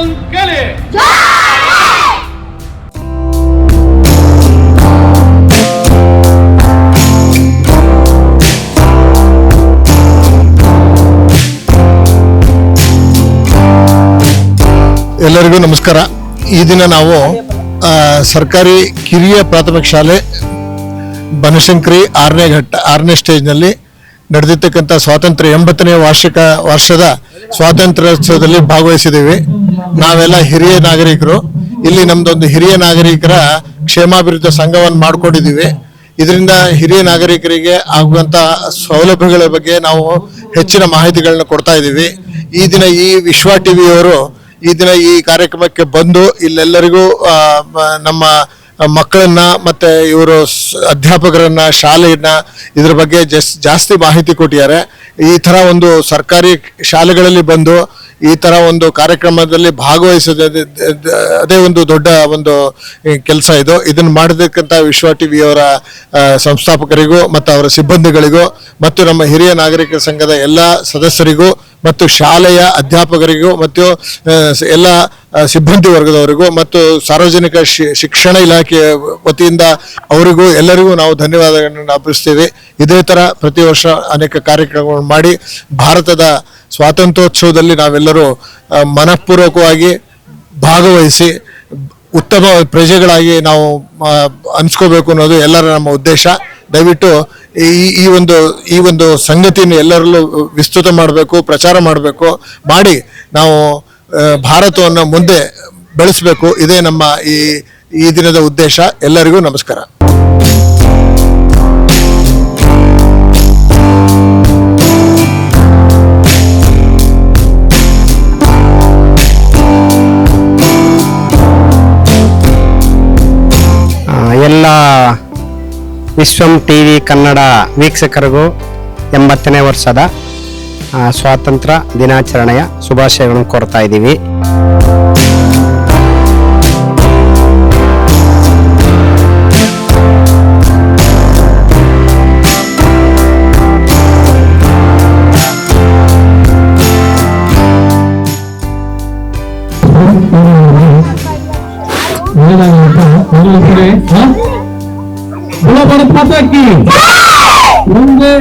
बजरंग के लिए ಎಲ್ಲರಿಗೂ ನಮಸ್ಕಾರ. ಈ ದಿನ ನಾವು ಸರ್ಕಾರಿ ಕಿರಿಯ ಪ್ರಾಥಮಿಕ ಶಾಲೆ ಬನಶಂಕರಿ 6ನೇ ಸ್ಟೇಜ್ನಲ್ಲಿ ನಡೆದಿರ್ತಕ್ಕಂಥ ಸ್ವಾತಂತ್ರ್ಯ 80ನೇ ವರ್ಷದ ಸ್ವಾತಂತ್ರ್ಯೋತ್ಸವದಲ್ಲಿ ಭಾಗವಹಿಸಿದ್ದೀವಿ. ನಾವೆಲ್ಲ ಹಿರಿಯ ನಾಗರಿಕರು. ಇಲ್ಲಿ ನಮ್ದೊಂದು ಹಿರಿಯ ನಾಗರಿಕರ ಕ್ಷೇಮಾಭಿವೃದ್ಧಿ ಸಂಘವನ್ನು ಮಾಡ್ಕೊಂಡಿದ್ದೀವಿ. ಇದರಿಂದ ಹಿರಿಯ ನಾಗರಿಕರಿಗೆ ಆಗುವಂಥ ಸೌಲಭ್ಯಗಳ ಬಗ್ಗೆ ನಾವು ಹೆಚ್ಚಿನ ಮಾಹಿತಿಗಳನ್ನ ಕೊಡ್ತಾ ಇದ್ದೀವಿ. ಈ ದಿನ ಈ ವಿಶ್ವ ಟಿವಿಯವರು ಈ ದಿನ ಈ ಕಾರ್ಯಕ್ರಮಕ್ಕೆ ಬಂದು ಇಲ್ಲೆಲ್ಲರಿಗೂ ನಮ್ಮ ಮಕ್ಕಳನ್ನ ಮತ್ತೆ ಇವರು ಅಧ್ಯಾಪಕರನ್ನ ಶಾಲೆಯನ್ನ ಇದ್ರ ಬಗ್ಗೆ ಜಾಸ್ತಿ ಮಾಹಿತಿ ಕೊಟ್ಟಿದ್ದಾರೆ. ಈ ತರ ಒಂದು ಸರ್ಕಾರಿ ಶಾಲೆಗಳಲ್ಲಿ ಬಂದು ಈ ತರ ಒಂದು ಕಾರ್ಯಕ್ರಮದಲ್ಲಿ ಭಾಗವಹಿಸೋದು ಅದೇ ಒಂದು ದೊಡ್ಡ ಒಂದು ಕೆಲಸ ಇದು. ಇದನ್ನು ಮಾಡತಕ್ಕಂಥ ವಿಶ್ವ ಟಿವಿಯವರ ಸಂಸ್ಥಾಪಕರಿಗೂ ಮತ್ತು ಅವರ ಸಿಬ್ಬಂದಿಗಳಿಗೂ ಮತ್ತು ನಮ್ಮ ಹಿರಿಯ ನಾಗರಿಕರ ಸಂಘದ ಎಲ್ಲ ಸದಸ್ಯರಿಗೂ ಮತ್ತು ಶಾಲೆಯ ಅಧ್ಯಾಪಕರಿಗೂ ಮತ್ತು ಎಲ್ಲ ಸಿಬ್ಬಂದಿ ವರ್ಗದವರಿಗೂ ಮತ್ತು ಸಾರ್ವಜನಿಕ ಶಿಕ್ಷಣ ಇಲಾಖೆಯ ವತಿಯಿಂದ ಅವರಿಗೂ ಎಲ್ಲರಿಗೂ ನಾವು ಧನ್ಯವಾದಗಳನ್ನು ಅರ್ಪಿಸ್ತೀವಿ. ಇದೇ ಥರ ಪ್ರತಿ ವರ್ಷ ಅನೇಕ ಕಾರ್ಯಕ್ರಮಗಳನ್ನು ಮಾಡಿ ಭಾರತದ ಸ್ವಾತಂತ್ರ್ಯೋತ್ಸವದಲ್ಲಿ ನಾವೆಲ್ಲರೂ ಮನಃಪೂರ್ವಕವಾಗಿ ಭಾಗವಹಿಸಿ ಉತ್ತಮ ಪ್ರಜೆಗಳಾಗಿ ನಾವು ಅನಿಸ್ಕೋಬೇಕು ಅನ್ನೋದು ಎಲ್ಲರ ನಮ್ಮ ಉದ್ದೇಶ. ದಯವಿಟ್ಟು ಈ ಒಂದು ಸಂಗತಿಯನ್ನು ಎಲ್ಲರಲ್ಲೂ ವಿಸ್ತೃತ ಮಾಡಬೇಕು, ಪ್ರಚಾರ ಮಾಡಬೇಕು, ಮಾಡಿ ನಾವು ಭಾರತವನ್ನು ಮುಂದೆ ಬೆಳೆಸಬೇಕು. ಇದೇ ನಮ್ಮ ಈ ದಿನದ ಉದ್ದೇಶ. ಎಲ್ಲರಿಗೂ ನಮಸ್ಕಾರ. ಎಲ್ಲ ವಿಶ್ವಂ ಟಿವಿ ಕನ್ನಡ ವೀಕ್ಷಕರಿಗೂ 80ನೇ ವರ್ಷದ ಸ್ವಾತಂತ್ರ್ಯ ದಿನಾಚರಣೆಯ ಶುಭಾಶಯಗಳನ್ನು ಕೋರ್ತಾ ಇದ್ದೀವಿ. ಮುಂದೆ